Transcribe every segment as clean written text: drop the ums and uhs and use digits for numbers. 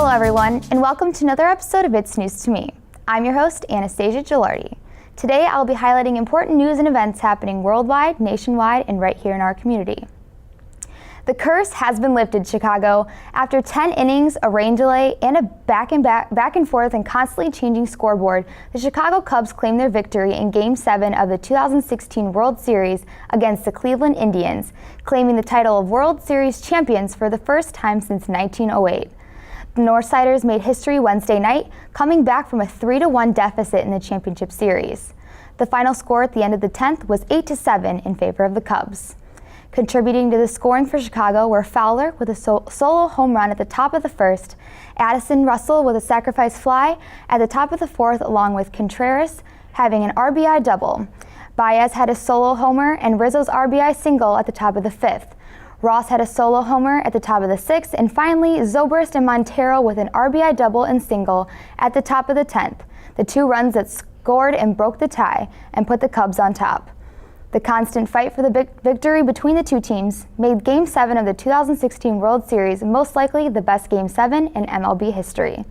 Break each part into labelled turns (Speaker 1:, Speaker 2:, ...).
Speaker 1: Hello everyone, and welcome to another episode of It's News to Me. I'm your host, Anastasia Gilardi. Today I'll be highlighting important news and events happening worldwide, nationwide, and right here in our community. The curse has been lifted, Chicago. After 10 innings, a rain delay, and a back and forth and constantly changing scoreboard, the Chicago Cubs claimed their victory in Game 7 of the 2016 World Series against the Cleveland Indians, claiming the title of World Series champions for the first time since 1908. The Northsiders made history Wednesday night, coming back from a 3-1 deficit in the championship series. The final score at the end of the 10th was 8-7 in favor of the Cubs. Contributing to the scoring for Chicago were Fowler with a solo home run at the top of the first, Addison Russell with a sacrifice fly at the top of the fourth, along with Contreras having an RBI double. Baez had a solo homer and Rizzo's RBI single at the top of the fifth. Ross had a solo homer at the top of the sixth, and finally Zobrist and Montero with an RBI double and single at the top of the 10th, the two runs that scored and broke the tie and put the Cubs on top. The constant fight for the victory between the two teams made Game 7 of the 2016 World Series most likely the best Game 7 in MLB history.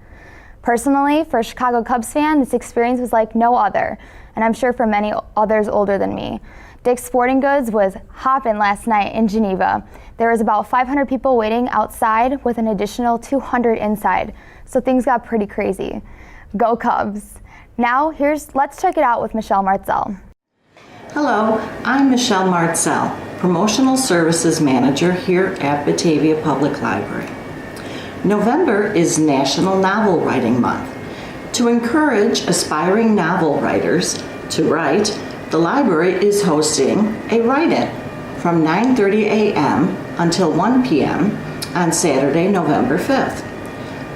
Speaker 1: Personally, for a Chicago Cubs fan, this experience was like no other, and I'm sure for many others older than me. Dick's Sporting Goods was hopping last night in Geneva. There was about 500 people waiting outside with an additional 200 inside, so things got pretty crazy. Go Cubs! Now, let's check it out with Michelle Marcel.
Speaker 2: Hello, I'm Michelle Marcel, Promotional Services Manager here at Batavia Public Library. November is National Novel Writing Month. To encourage aspiring novel writers to write, the library is hosting a write-in from 9:30 a.m. until 1 p.m. on Saturday, November 5th.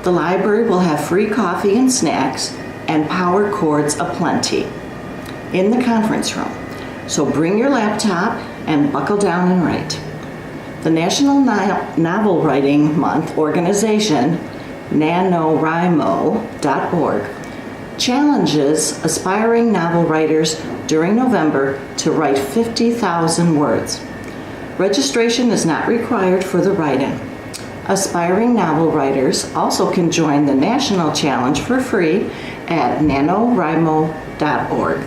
Speaker 2: The library will have free coffee and snacks and power cords aplenty in the conference room. So bring your laptop and buckle down and write. The National Novel Writing Month organization, NaNoWriMo.org, challenges aspiring novel writers during November to write 50,000 words. Registration is not required for the write-in. Aspiring novel writers also can join the National Challenge for free at NaNoWriMo.org.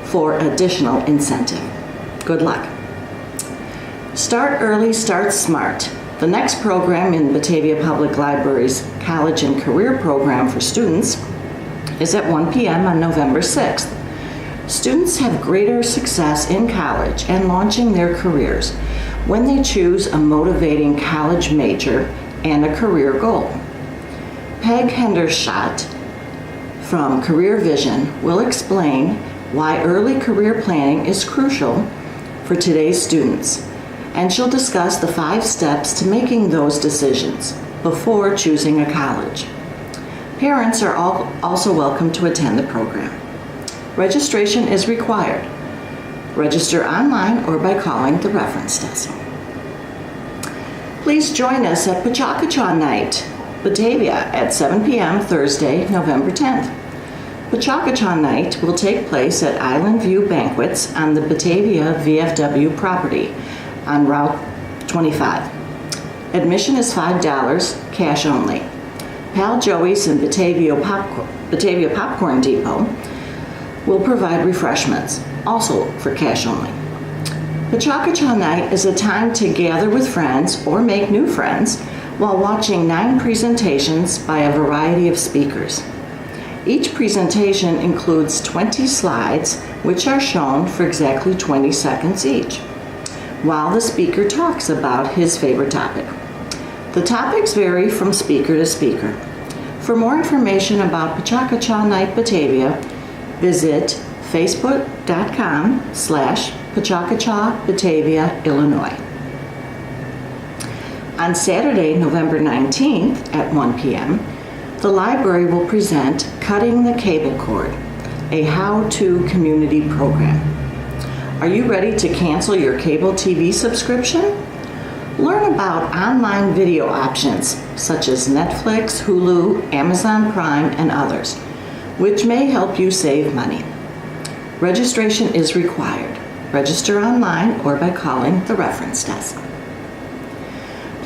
Speaker 2: for additional incentive. Good luck. Start Early, Start Smart. The next program in Batavia Public Library's College and Career Program for students is at 1 p.m. on November 6th. Students have greater success in college and launching their careers when they choose a motivating college major and a career goal. Peg Hendershot from Career Vision will explain why early career planning is crucial for today's students, and she'll discuss the 5 steps to making those decisions before choosing a college. Parents are also welcome to attend the program. Registration is required. Register online or by calling the reference desk. Please join us at Pachakacha Night, Batavia at 7 p.m. Thursday, November 10th. Pachakacha Night will take place at Island View Banquets on the Batavia VFW property on Route 25. Admission is $5, cash only. Pal Joey's and Batavia Popcorn Depot will provide refreshments, also for cash only. Pachakacha Night is a time to gather with friends or make new friends while watching 9 presentations by a variety of speakers. Each presentation includes 20 slides, which are shown for exactly 20 seconds each, while the speaker talks about his favorite topic. The topics vary from speaker to speaker. For more information about Pachakacha Night Batavia, visit facebook.com/Pachakacha Batavia, Illinois. On Saturday, November 19th at 1 p.m., the library will present Cutting the Cable Cord, a how-to community program. Are you ready to cancel your cable TV subscription? Learn about online video options such as Netflix, Hulu, Amazon Prime, and others, which may help you save money. Registration is required. Register online or by calling the reference desk.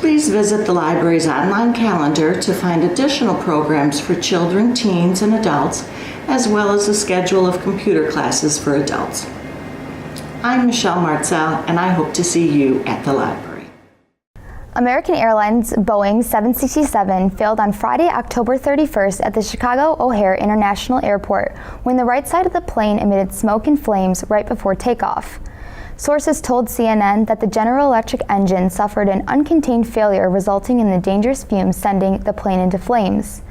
Speaker 2: Please visit the library's online calendar to find additional programs for children, teens, and adults, as well as a schedule of computer classes for adults. I'm Michelle Marcel, and I hope to see you at the library.
Speaker 1: American Airlines Boeing 767 failed on Friday, October 31st at the Chicago O'Hare International Airport when the right side of the plane emitted smoke and flames right before takeoff. Sources told CNN that the General Electric engine suffered an uncontained failure resulting in the dangerous fumes sending the plane into flames.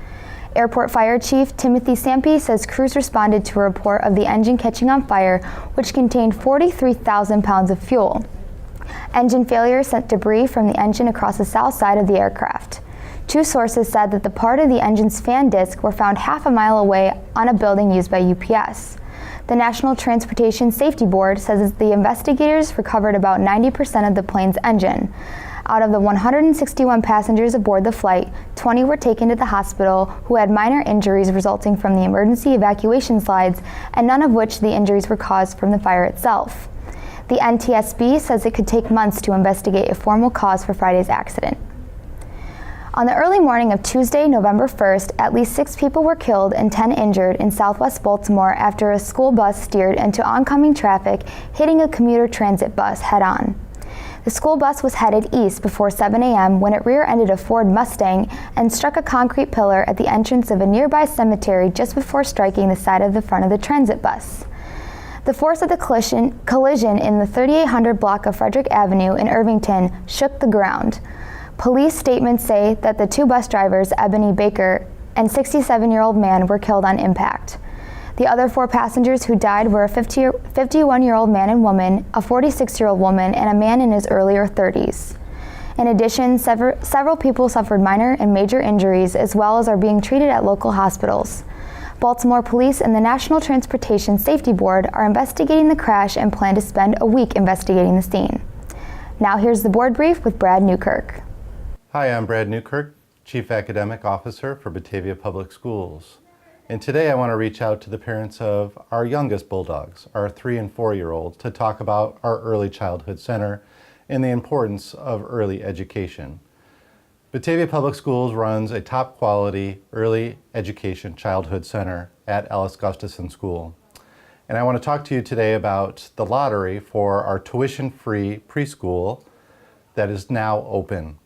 Speaker 1: Airport Fire Chief Timothy Sampe says crews responded to a report of the engine catching on fire, which contained 43,000 pounds of fuel. Engine failure sent debris from the engine across the south side of the aircraft. Two sources said that the part of the engine's fan disc were found half a mile away on a building used by UPS. The National Transportation Safety Board says the investigators recovered about 90% of the plane's engine. Out of the 161 passengers aboard the flight, 20 were taken to the hospital who had minor injuries resulting from the emergency evacuation slides, and none of which the injuries were caused from the fire itself. The NTSB says it could take months to investigate a formal cause for Friday's accident. On the early morning of Tuesday, November 1st, at least 6 people were killed and 10 injured in southwest Baltimore after a school bus steered into oncoming traffic, hitting a commuter transit bus head-on. The school bus was headed east before 7 a.m. when it rear-ended a Ford Mustang and struck a concrete pillar at the entrance of a nearby cemetery just before striking the side of the front of the transit bus. The force of the collision in the 3800 block of Frederick Avenue in Irvington shook the ground. Police statements say that the 2 bus drivers, Ebony Baker and 67-year-old man, were killed on impact. The other 4 passengers who died were a 51-year-old man and woman, a 46-year-old woman, and a man in his earlier 30s. In addition, several people suffered minor and major injuries as well as are being treated at local hospitals. Baltimore Police and the National Transportation Safety Board are investigating the crash and plan to spend a week investigating the scene. Now here's the board brief with Brad Newkirk.
Speaker 3: Hi, I'm Brad Newkirk, Chief Academic Officer for Batavia Public Schools. And today I want to reach out to the parents of our youngest Bulldogs, our 3- and 4-year-olds, to talk about our Early Childhood Center and the importance of early education. Batavia Public Schools runs a top quality early education childhood center at Alice Gustafson School. And I want to talk to you today about the lottery for our tuition-free preschool that is now open.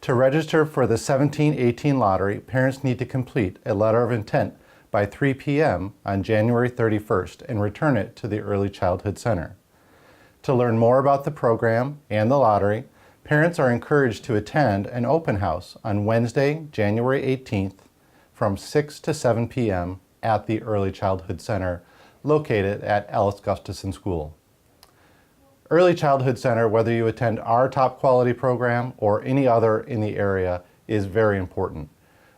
Speaker 3: To register for the 17-18 lottery, parents need to complete a letter of intent by 3 p.m. on January 31st and return it to the Early Childhood Center. To learn more about the program and the lottery, parents are encouraged to attend an open house on Wednesday, January 18th from 6 to 7 p.m. at the Early Childhood Center located at Alice Gustafson School. Early Childhood Center, whether you attend our top quality program or any other in the area, is very important.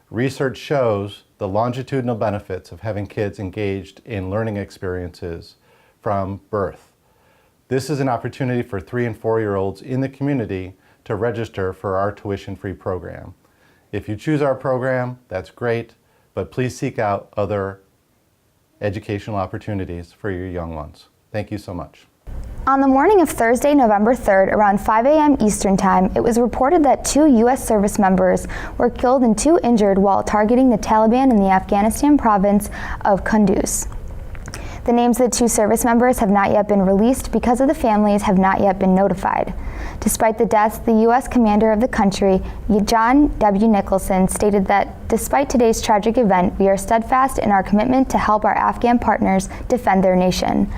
Speaker 3: Research shows the longitudinal benefits of having kids engaged in learning experiences from birth. This is an opportunity for 3- and 4-year-olds in the community to register for our tuition-free program. If you choose our program, that's great, but please seek out other educational opportunities for your young ones. Thank you so much.
Speaker 1: On the morning of Thursday, November 3rd, around 5 a.m. Eastern Time, it was reported that 2 U.S. service members were killed and 2 injured while targeting the Taliban in the Afghanistan province of Kunduz. The names of the 2 service members have not yet been released because of the families have not yet been notified. Despite the deaths, the U.S. commander of the country, John W. Nicholson, stated that despite today's tragic event, we are steadfast in our commitment to help our Afghan partners defend their nation.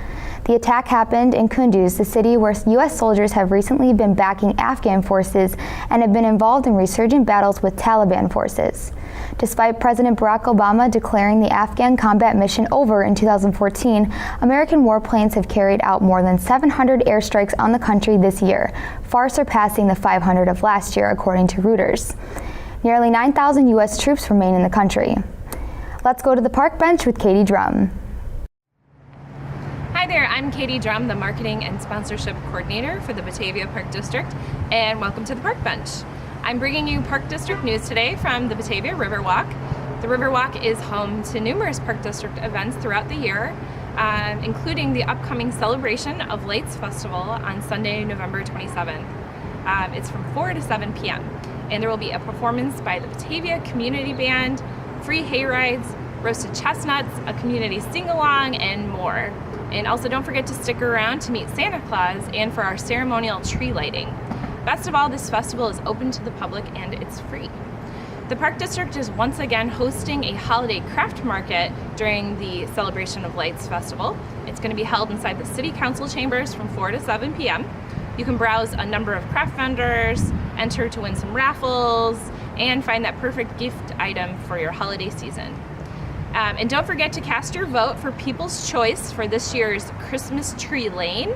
Speaker 1: The attack happened in Kunduz, the city where U.S. soldiers have recently been backing Afghan forces and have been involved in resurgent battles with Taliban forces. Despite President Barack Obama declaring the Afghan combat mission over in 2014, American warplanes have carried out more than 700 airstrikes on the country this year, far surpassing the 500 of last year, according to Reuters. Nearly 9,000 U.S. troops remain in the country. Let's go to the park bench with Katie Drum.
Speaker 4: Hi there, I'm Katie Drum, the Marketing and Sponsorship Coordinator for the Batavia Park District, and welcome to the Park Bench. I'm bringing you Park District news today from the Batavia Riverwalk. The Riverwalk is home to numerous Park District events throughout the year, including the upcoming celebration of Lights Festival on Sunday, November 27th. It's from 4 to 7 p.m. And there will be a performance by the Batavia Community Band, free hay rides, roasted chestnuts, a community sing-along, and more. And also don't forget to stick around to meet Santa Claus and for our ceremonial tree lighting. Best of all, this festival is open to the public and it's free. The Park District is once again hosting a holiday craft market during the Celebration of Lights Festival. It's going to be held inside the City Council chambers from 4 to 7 p.m. You can browse a number of craft vendors, enter to win some raffles, and find that perfect gift item for your holiday season. And don't forget to cast your vote for People's Choice for this year's Christmas Tree Lane.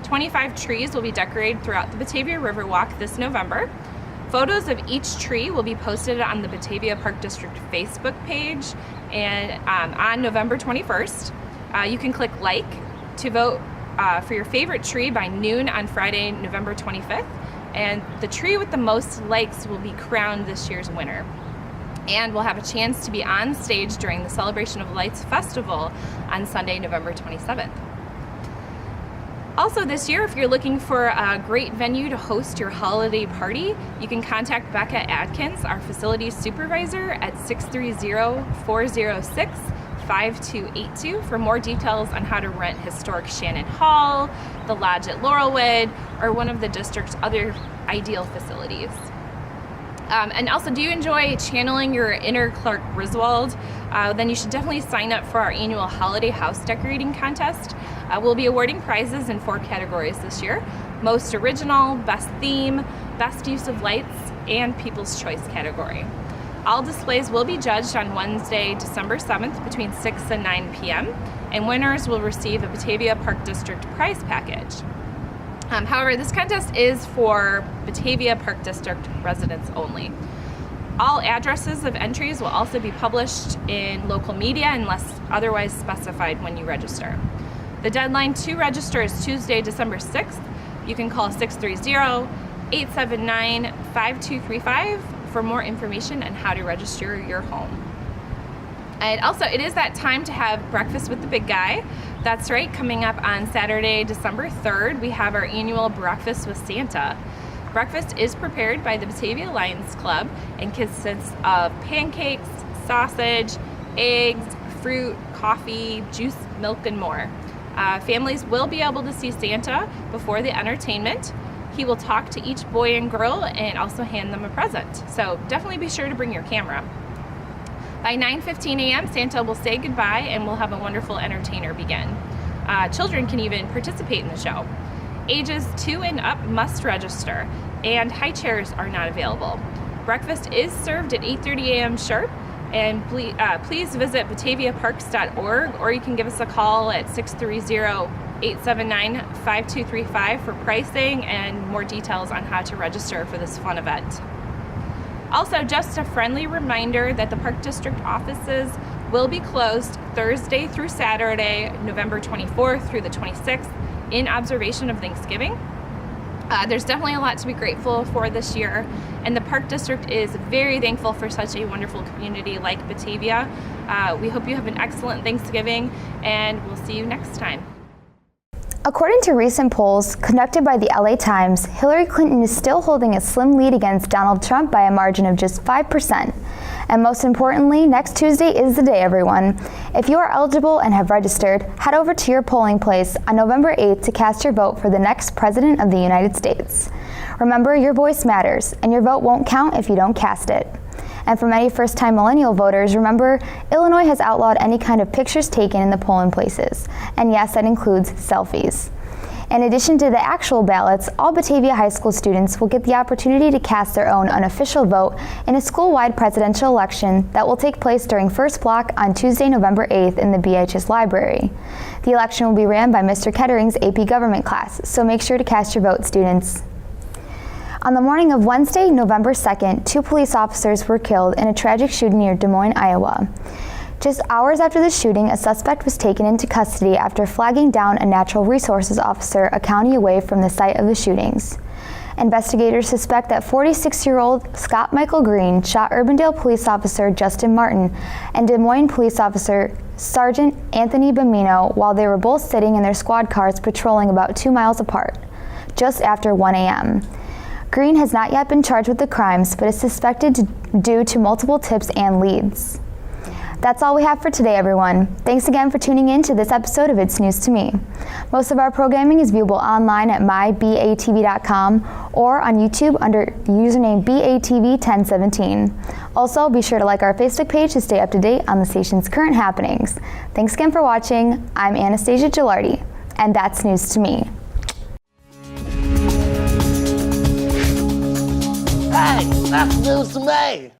Speaker 4: 25 trees will be decorated throughout the Batavia Riverwalk this November. Photos of each tree will be posted on the Batavia Park District Facebook page and on November 21st. You can click like to vote for your favorite tree by noon on Friday, November 25th. And the tree with the most likes will be crowned this year's winner. And we'll have a chance to be on stage during the Celebration of Lights Festival on Sunday, November 27th. Also this year, if you're looking for a great venue to host your holiday party, you can contact Becca Adkins, our facilities supervisor, at 630-406-5282 for more details on how to rent historic Shannon Hall, the Lodge at Laurelwood, or one of the district's other ideal facilities. And also, do you enjoy channeling your inner Clark Griswold? Then you should definitely sign up for our annual holiday house decorating contest. We'll be awarding prizes in 4 categories this year: most original, best theme, best use of lights, and People's Choice category. All displays will be judged on Wednesday, December 7th between 6 and 9 p.m. and winners will receive a Batavia Park District prize package. However, this contest is for Batavia Park District residents only. All addresses of entries will also be published in local media unless otherwise specified when you register. The deadline to register is Tuesday, December 6th. You can call 630-879-5235 for more information on how to register your home. And also, it is that time to have breakfast with the big guy. That's right, coming up on Saturday, December 3rd, we have our annual Breakfast with Santa. Breakfast is prepared by the Batavia Lions Club and consists of pancakes, sausage, eggs, fruit, coffee, juice, milk, and more. Families will be able to see Santa before the entertainment. He will talk to each boy and girl and also hand them a present. So definitely be sure to bring your camera. By 9:15 a.m., Santa will say goodbye and we'll have a wonderful entertainer begin. Children can even participate in the show. Ages 2 and up must register, and high chairs are not available. Breakfast is served at 8:30 a.m. sharp, and please visit bataviaparks.org, or you can give us a call at 630-879-5235 for pricing and more details on how to register for this fun event. Also, just a friendly reminder that the Park District offices will be closed Thursday through Saturday, November 24th through the 26th, in observation of Thanksgiving. There's definitely a lot to be grateful for this year, and the Park District is very thankful for such a wonderful community like Batavia. We hope you have an excellent Thanksgiving, and we'll see you next time.
Speaker 1: According to recent polls conducted by the LA Times, Hillary Clinton is still holding a slim lead against Donald Trump by a margin of just 5%. And most importantly, next Tuesday is the day, everyone. If you are eligible and have registered, head over to your polling place on November 8th to cast your vote for the next President of the United States. Remember, your voice matters, and your vote won't count if you don't cast it. And for many first-time millennial voters, remember, Illinois has outlawed any kind of pictures taken in the polling places. And yes, that includes selfies. In addition to the actual ballots, all Batavia High School students will get the opportunity to cast their own unofficial vote in a school-wide presidential election that will take place during first block on Tuesday, November 8th in the BHS library. The election will be ran by Mr. Kettering's AP Government class, so make sure to cast your vote, students. On the morning of Wednesday, November 2nd, 2 police officers were killed in a tragic shooting near Des Moines, Iowa. Just hours after the shooting, a suspect was taken into custody after flagging down a natural resources officer a county away from the site of the shootings. Investigators suspect that 46-year-old Scott Michael Green shot Urbandale police officer Justin Martin and Des Moines police officer Sergeant Anthony Bambino while they were both sitting in their squad cars patrolling about 2 miles apart, just after 1 a.m. Green has not yet been charged with the crimes, but is suspected due to multiple tips and leads. That's all we have for today, everyone. Thanks again for tuning in to this episode of It's News to Me. Most of our programming is viewable online at mybatv.com or on YouTube under the username BATV1017. Also, be sure to like our Facebook page to stay up to date on the station's current happenings. Thanks again for watching. I'm Anastasia Gilardi, and that's News to Me.
Speaker 5: Hey, that's news to me.